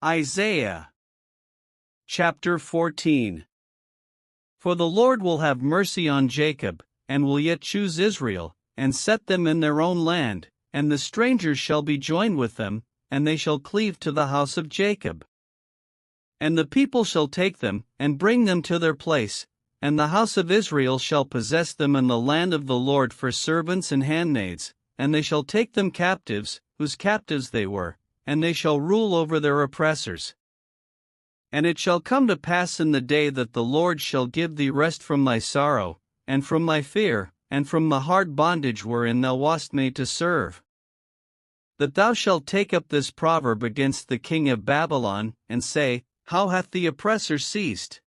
Isaiah chapter 14. For the Lord will have mercy on Jacob, and will yet choose Israel, and set them in their own land, and the strangers shall be joined with them, and they shall cleave to the house of Jacob. And the people shall take them, and bring them to their place, and the house of Israel shall possess them in the land of the Lord for servants and handmaids, and they shall take them captives, whose captives they were, and they shall rule over their oppressors. And it shall come to pass in the day that the Lord shall give thee rest from thy sorrow, and from thy fear, and from the hard bondage wherein thou wast made to serve, that thou shalt take up this proverb against the king of Babylon, and say, How hath the oppressor ceased?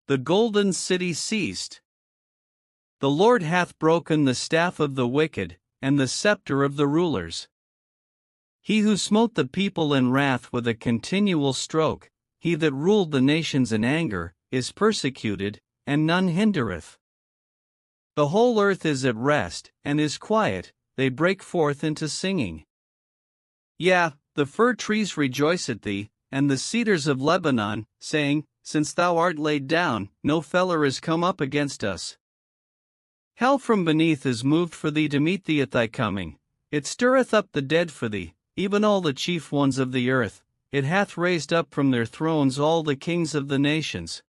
The golden city ceased. The Lord hath broken the staff of the wicked, and the scepter of the rulers. He who smote the people in wrath with a continual stroke, he that ruled the nations in anger, is persecuted, and none hindereth. The whole earth is at rest, and is quiet, they break forth into singing. Yea, the fir trees rejoice at thee, and the cedars of Lebanon, saying, Since thou art laid down, no feller is come up against us. Hell from beneath is moved for thee to meet thee at thy coming. It stirreth up the dead for thee, even all the chief ones of the earth. It hath raised up from their thrones all the kings of the nations.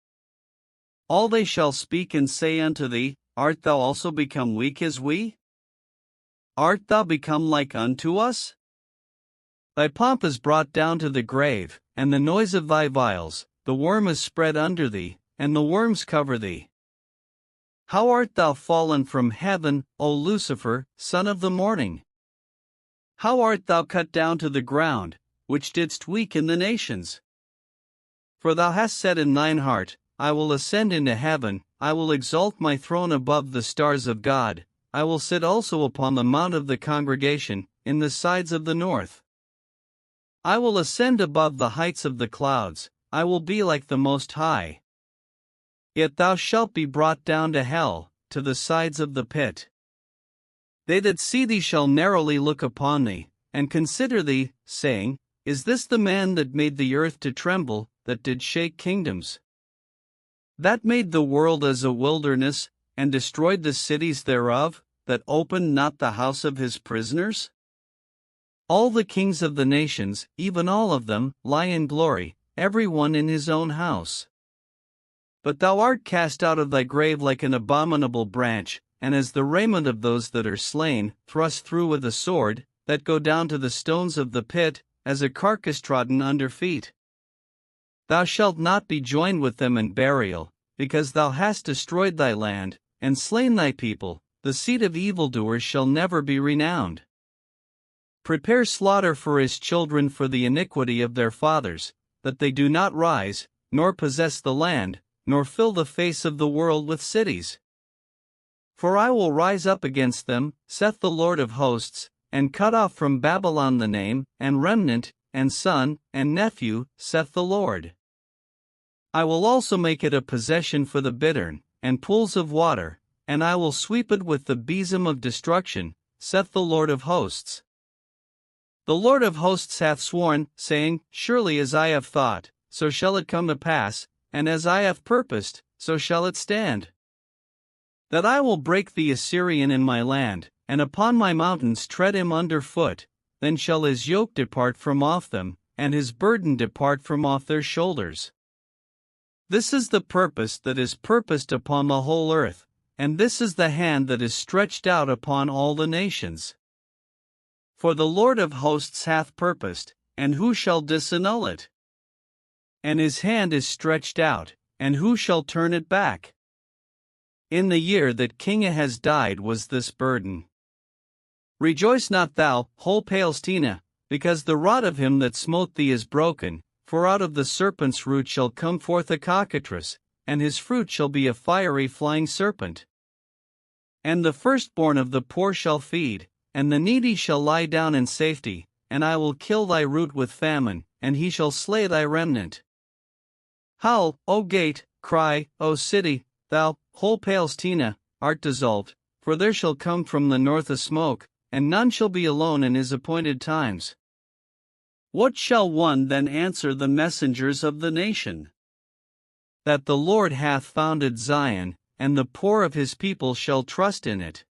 All they shall speak and say unto thee, Art thou also become weak as we? Art thou become like unto us? Thy pomp is brought down to the grave, and the noise of thy vials, the worm is spread under thee, and the worms cover thee. How art thou fallen from heaven, O Lucifer, son of the morning? How art thou cut down to the ground, which didst weaken the nations? For thou hast said in thine heart, I will ascend into heaven, I will exalt my throne above the stars of God, I will sit also upon the mount of the congregation, in the sides of the north. I will ascend above the heights of the clouds, I will be like the Most High. Yet thou shalt be brought down to hell, to the sides of the pit. They that see thee shall narrowly look upon thee, and consider thee, saying, Is this the man that made the earth to tremble, that did shake kingdoms? That made the world as a wilderness, and destroyed the cities thereof, that opened not the house of his prisoners? All the kings of the nations, even all of them, lie in glory, every one in his own house. But thou art cast out of thy grave like an abominable branch, and as the raiment of those that are slain, thrust through with a sword, that go down to the stones of the pit, as a carcass trodden under feet. Thou shalt not be joined with them in burial, because thou hast destroyed thy land, and slain thy people, the seed of evildoers shall never be renowned. Prepare slaughter for his children for the iniquity of their fathers, that they do not rise, nor possess the land, nor fill the face of the world with cities. For I will rise up against them, saith the Lord of hosts, and cut off from Babylon the name, and remnant, and son, and nephew, saith the Lord. I will also make it a possession for the bittern, and pools of water, and I will sweep it with the besom of destruction, saith the Lord of hosts. The Lord of hosts hath sworn, saying, Surely as I have thought, so shall it come to pass, and as I have purposed, so shall it stand. That I will break the Assyrian in my land, and upon my mountains tread him under foot, then shall his yoke depart from off them, and his burden depart from off their shoulders. This is the purpose that is purposed upon the whole earth, and this is the hand that is stretched out upon all the nations. For the Lord of hosts hath purposed, and who shall disannul it? And his hand is stretched out, and who shall turn it back? In the year that King Ahaz died was this burden. Rejoice not thou, whole Palestina, because the rod of him that smote thee is broken, for out of the serpent's root shall come forth a cockatrice, and his fruit shall be a fiery flying serpent. And the firstborn of the poor shall feed, and the needy shall lie down in safety, and I will kill thy root with famine, and he shall slay thy remnant. Howl, O gate, cry, O city, thou, whole Palestina, art dissolved, for there shall come from the north a smoke, and none shall be alone in his appointed times. What shall one then answer the messengers of the nation? That the Lord hath founded Zion, and the poor of his people shall trust in it.